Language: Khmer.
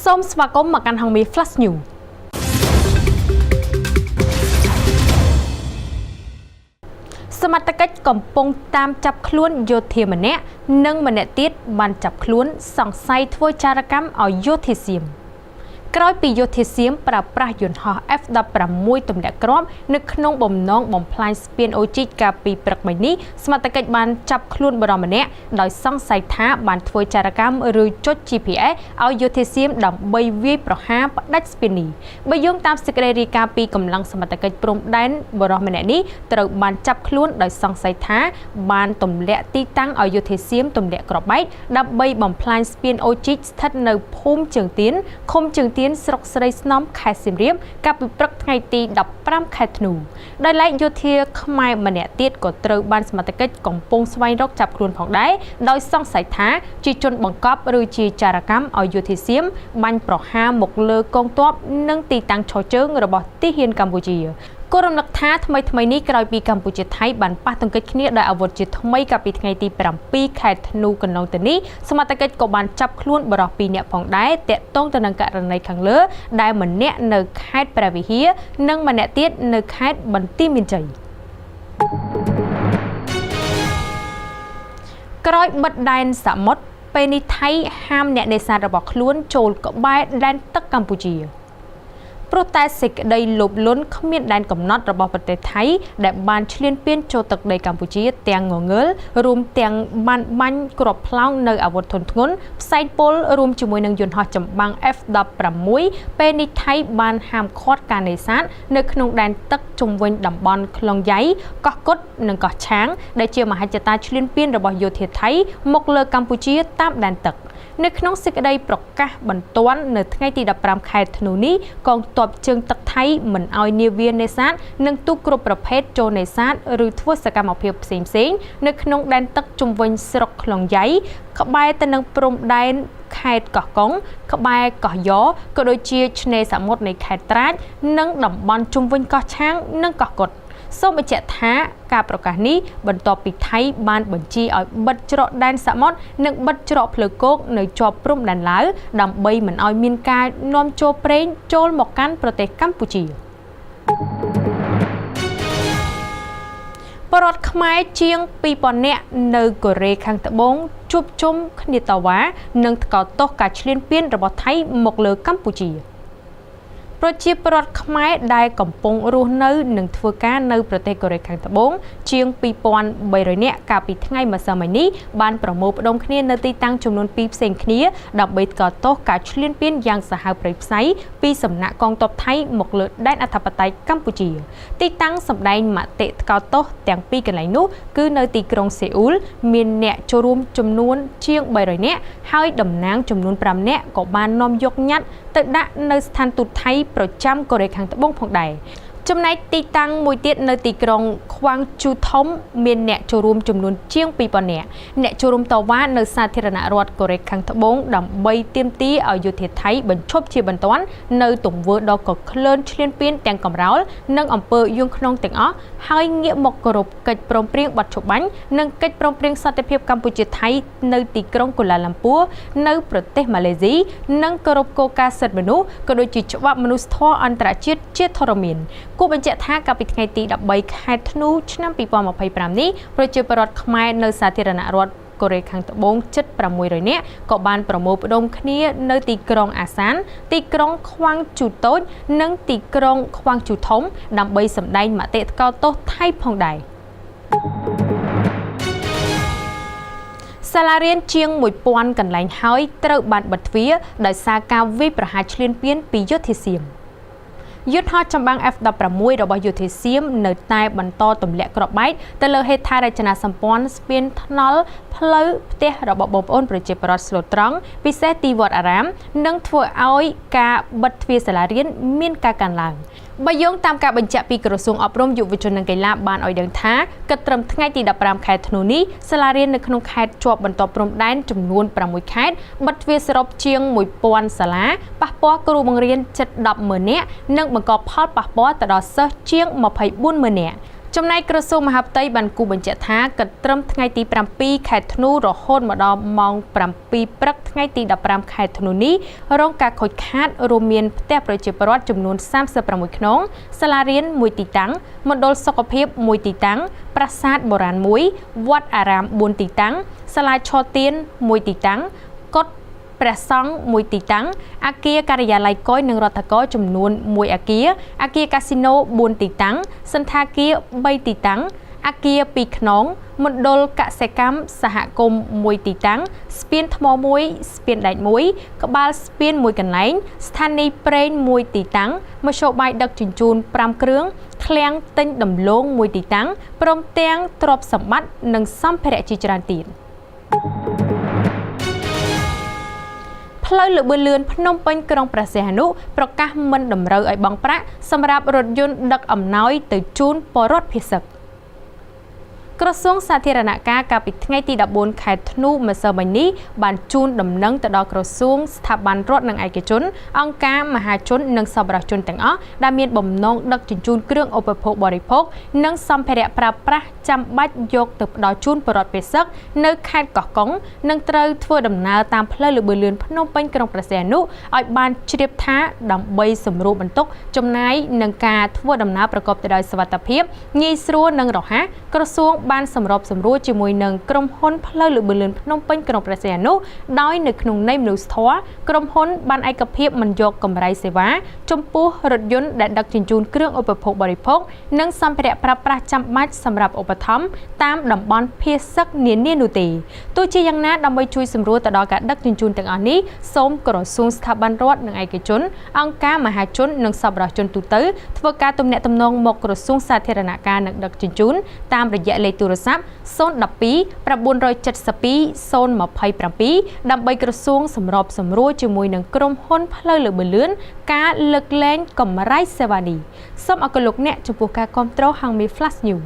សូមស្វាគមន៍មកកាន់ហងមី Flash News សមត្ថកិច្ចកំពុងតាមចាប់ខ្លួនយោធាម្នាក់និងម្នាក់ទៀតបានចាប់ខ្លួនសង្ស័យធ្វើចារកម្មឲ្យយោធាសៀមក្រោយពីយោធាសៀមប្រើប្រាស់យន្តហោះ F-16 ទម្លាក់គ្រាប់នៅក្នុងបំណងបំផ្លាញស្ពានអូជីកកាលពីព្រឹកមិញនេះសមត្ថកិច្ចបានចាប់ខ្លួនបរិម្នាក់ដោយសង្ស័យថាបានធ្វើចារកម្មឬចុច GPS ឲ្យយោធាសៀមដើម្បីវាយប្រហារផ្ដាច់ស្ពាននេះបើយោងតាមសេចក្តីរាយការណ៍ពីកម្លាំងសមត្ថកិច្ចព្រំដែនបរិម្នាក់នេះត្រូវបានចាប់ខ្លួនដោយសង្ស័យថាបានទម្លាក់ទីតាំងឲ្យយោធាសៀមទម្លាក់គ្រាប់បែកដើម្បីបំផ្លាញស្ពានអូជីកស្ថិតនៅភូមិជើងទៀនឃុំជើងទៀនស្រុកស្រីស្នំខេត្តសៀមរាបកាលពីព្រឹកថ្ងៃទី15ខែធ្នូដោយឡែកយោធាខ្មែរម្នាក់ទៀតក៏ត្រូវបានសមត្ថកិច្ចកំពុងស្វែងរកចាប់ខ្លួនផងដែរដោយសង្ស័យថាជាជនបង្កប់ឬជាចារកម្មឲ្យយោធាសៀមបាញ់ប្រហារមកលើកងទ័ពនិងទីតាំងឈរជើងរបស់ទាហានកម្ពុជាគោលរំលឹកថាថ្មីនេះក្រោយពីកម្ពុជាថៃបានប៉ះទង្គិចគ្នាដោយអាវុធជាថ្មីកាលពីថ្ងៃទី7ខែធ្នូកន្លងទៅនេះសមត្ថកិច្ចក៏បានចាប់ខ្លួនបរិសុទ្ធ2នាក់ផងដែរតាក់ទងទៅនឹងករណីខាងលើដែលម្នាក់នៅខេត្តព្រះវិហារនិងម្នាក់ទៀតនៅខេត្តបន្ទាយមានជ័យក្រោយបិទដែនសមុទ្រពេលនេះថៃហាមអ្នកនេសាទរបស់ខ្លួនចូលក្បែរដែនទឹកកម្ពុជាព្រោះតែសេចក្តីលោភលន់គ្មានដែនកំណត់របស់ប្រទេសថៃដែលបានឈ្លានពានចូលទឹកដីកម្ពុជាទាំងងងើលរួមទាំងបានបាញ់គ្រាប់ផ្លោងនៅអាវុធធុនធ្ងន់ផ្សែងពុលរួមជាមួយនឹងយន្តហោះចម្បាំង F-16 ពេលនេះថៃបានហាមឃាត់ការនេសាទនៅក្នុងដែនទឹកជុំវិញតំបន់ខ្លងយ៉ៃកោះកុដនិងកោះឆាងដែលជាមហិច្ឆតាឈ្លានពានរបស់យោធាថៃមកលើកម្ពុជាតាមដែនទឹកនៅក្នុងសេចក្តីប្រកាសបន្ទាន់នៅថ្ងៃទី15ខែធ្នូនេះកងទ័ពជើងទឹកថៃមិនអោយនាវានេសាទនិងទូកគ្រប់ប្រភេទចូលនេសាទឬធ្វើសកម្មភាពផ្សេងៗនៅក្នុងដែនទឹកជុំវិញស្រុកខ្លងយ៉ៃក្បែរទៅនឹងព្រំដែនខេត្តកោះកុងក្បែរកោះយ៉ក៏ដូចជាឆ្នេរសមុទ្រនៃខេត្តត្រាចនិងតំបន់ជុំវិញកោះឆាងនិងកោះកុដសូមបញ្ជាក់ថាការប្រកាសនេះបន្ទាប់ពីថៃបានបញ្ជាឲ្យបិទច្រកដែនសមុទ្រនិងបិទច្រកផ្លូវគោកនៅជាប់ព្រំដែនឡាវដើម្បីមិនឲ្យមានការនាំចូលប្រេងចូលមកកាន់ប្រទេសកម្ពុជាបរដ្ឋខ្មែរជាង 2000 នាក់នៅកូរ៉េខាងត្បូងជួបជុំគ្នាតវ៉ានិងថ្កោលទោសការឈ្លានពានរបស់ថៃមកលើកម្ពុជាប្រជាពលរដ្ឋខ្មែរដែលកំពុងរស់នៅនិងធ្វើការនៅប្រទេសកូរ៉េខាងត្បូងជាង 2300 នាក់កាលពីថ្ងៃម្សិលមិញនេះបានប្រមូលផ្ដុំគ្នានៅទីតាំងចំនួន2ផ្សេងគ្នាដើម្បីថ្កោលទោសការឈ្លានពានយ៉ាងសាហាវព្រៃផ្សៃពីសំណាក់កងទ័ពថៃមកលើដែនអធិបតេយ្យកម្ពុជាទីតាំងសម្ដែងមតិថ្កោលទោសទាំងពីរកន្លែងនោះគឺនៅទីក្រុងសេអ៊ូលមានអ្នកចូលរួមចំនួនជាង300នាក់ហើយតំណាងចំនួន5នាក់ក៏បាននាំយកញត្តិទៅដាក់នៅស្ថានទូតថៃប្រចាំកូរ៉េខាងត្បូងផងដែរចំណែកទីតាំងមួយទៀតនៅទីក្រុងខ្វាងជូធំមានអ្នកចូលរួមចំនួនជាង 2000 នាក់អ្នកចូលរួមតវ៉ានៅសាធារណរដ្ឋកូរ៉េខាងត្បូងដើម្បីទាមទារឲ្យយោធាថៃបញ្ឈប់ជាបន្ទាន់នៅទង្វើដ៏កក្លឿនឈ្លានពានទាំងកំរោលនិងអំពើយួងខ្នងទាំងអស់ហើយងាកមកគោរពកិច្ចព្រមព្រៀងបទច្បាញ់និងកិច្ចព្រមព្រៀងសន្តិភាពកម្ពុជាថៃនៅទីក្រុងកូឡាឡាំពួរនៅប្រទេសម៉ាឡេស៊ីនិងគោរពគោលការណ៍សិទ្ធិមនុស្សក៏ដូចជាច្បាប់មនុស្សធម៌អន្តរជាតិជាធរមានគូបញ្ជាក់ថាកាលពីថ្ងៃទី13ខែធ្នូឆ្នាំ2025នេះប្រជាពលរដ្ឋខ្មែរនៅសាធារណរដ្ឋកូរ៉េខាងត្បូងជិត600នាក់ក៏បានប្រមូលផ្ដុំគ្នានៅទីក្រុងអាសានទីក្រុងខ្វាងជូតូចនិងទីក្រុងខ្វាងជូធំដើម្បីសម្ដែងមតិថ្កោលទោសថៃផងដែរសាលារៀនជាង 1000 កន្លែងហើយត្រូវបានបិទទ្វារដោយសារការវាយប្រហារឈ្លានពានពីយោធាសៀមយន្តហោះចម្បាំង F-16 របស់យោធាសៀមនៅតែបន្តទម្លាក់គ្រាប់បែកទៅលើហេដ្ឋារចនាសម្ព័ន្ធស្ពានថ្នល់ផ្លូវផ្ទះរបស់បងប្អូនប្រជាពលរដ្ឋស្លូតត្រង់ពិសេសទីវត្តអារាមនិងធ្វើឲ្យការបិទទ្វារសាលារៀនមានការកើនឡើងបើយោងតាមការបញ្ជាក់ពីក្រសួងអប់រំយុវជននិងកីឡាបានឲ្យដឹងថាគិតត្រឹមថ្ងៃទី15ខែធ្នូនេះសាលារៀននៅក្នុងខេត្តជាប់បន្ទាត់ព្រំដែនចំនួន6ខេត្តបិទទ្វារសរុបជាង 1000 សាលាប៉ះពាល់គ្រូបង្រៀនជិត 100,000 នាក់និងបង្កផលប៉ះពាល់ទៅដល់សិស្សជាង 240,000 នាក់ ចំណែកក្រសួងមហាផ្ទៃបានគូបញ្ជាក់ថាគិតត្រឹមថ្ងៃទី7ខែធ្នូរហូតមកដល់ម៉ោង7ព្រឹកថ្ងៃទី15ខែធ្នូនេះរងការខូចខាតរួមមានផ្ទះប្រជាពលរដ្ឋចំនួន36ខ្នងសាលារៀន1ទីតាំងមណ្ឌលសុខភាព1ទីតាំងប្រាសាទបុរាណ1វត្តអារាម4ទីតាំងសាលាឆទាន1ទីតាំងកុដិព្រះសង្ឃ1ទីតាំងអគារការិយាល័យកយនិងរដ្ឋកោចំនួន1អគារអគារកាស៊ីណូ4ទីតាំងសន្តាគារ3ទីតាំងអគារ2ខ្នងមណ្ឌលកសិកម្មសហគមន៍1ទីតាំងស្ពានថ្ម1ស្ពានដែក1ក្បាលស្ពាន1កន្លែងស្ថានីយ៍ប្រេង1ទីតាំងមធ្យោបាយដឹកជញ្ជូន5គ្រឿងឃ្លាំងទិញដំឡូង1ទីតាំងព្រមទាំងទ្រព្យសម្បត្តិនិងសម្ភារៈជាច្រើនទៀតផ្លូវលបឿនលឿនភ្នំពេញក្រុងព្រះសីហនុប្រកាសមិនតម្រូវឲ្យបង់ប្រាក់សម្រាប់រថយន្តដឹកអំណោយទៅជូនពលរដ្ឋភាគសឹកក្រសួងសាធារណការកាលពីថ្ងៃទី14ខែធ្នូម្សិលមិញនេះបានជូនដំណឹងទៅដល់ក្រសួងស្ថាប័នរដ្ឋនិងឯកជនអង្គការមហាជននិងសប្បុរសជនទាំងអស់ដែលមានបំណងដឹកជញ្ជូនគ្រឿងឧបភោគបរិភោគនិងសម្ភារៈប្រើប្រាស់ចាំបាច់យកទៅផ្ដល់ជូនពលរដ្ឋភាគសឹកនៅខេត្តកោះកុងនិងត្រូវធ្វើដំណើរតាមផ្លូវលបឿនលឿនភ្នំពេញក្រុងព្រះសីហនុឲ្យបានជ្រាបថាដើម្បីសម្រួលបន្ទុកចំណាយនឹងការធ្វើដំណើរប្រកបទៅដោយសុវត្ថិភាពងាយស្រួលនិងរហ័សក្រសួងបានសម្របសម្រួលជាមួយនឹងក្រុមហ៊ុនផ្លូវលបឿនលឿនភ្នំពេញក្រុងព្រះសីហនុដោយនៅក្នុងន័យមនុស្សធម៌ក្រុមហ៊ុនបានឯកភាពមិនយកកម្រៃសេវាចំពោះរថយន្តដែលដឹកជញ្ជូនគ្រឿងឧបភោគបរិភោគនិងសម្ភារៈប្រើប្រាស់ចាំបាច់សម្រាប់ឧបត្ថម្ភតាមតំបន់ភាគសឹកនានានោះទេទោះជាយ៉ាងណាដើម្បីជួយសម្រួលទៅដល់ការដឹកជញ្ជូនទាំងអស់នេះសូមក្រសួងស្ថាប័នរដ្ឋនិងឯកជនអង្គការមហាជននិងសប្បុរសជនទូទៅធ្វើការទំនាក់ទំនងមកក្រសួងសាធារណការនិងដឹកជញ្ជូនតាមរយៈលេខទូរស័ព្ទ012 972 027ដើម្បីក្រសួងសម្របសម្រួលជាមួយនឹងក្រុមហ៊ុនផ្លូវលបឿនលឿនការលើកលែងកម្រៃសេវានេះសូមអរគុណលោកអ្នកចំពោះការគាំទ្រហាងមេ Flash News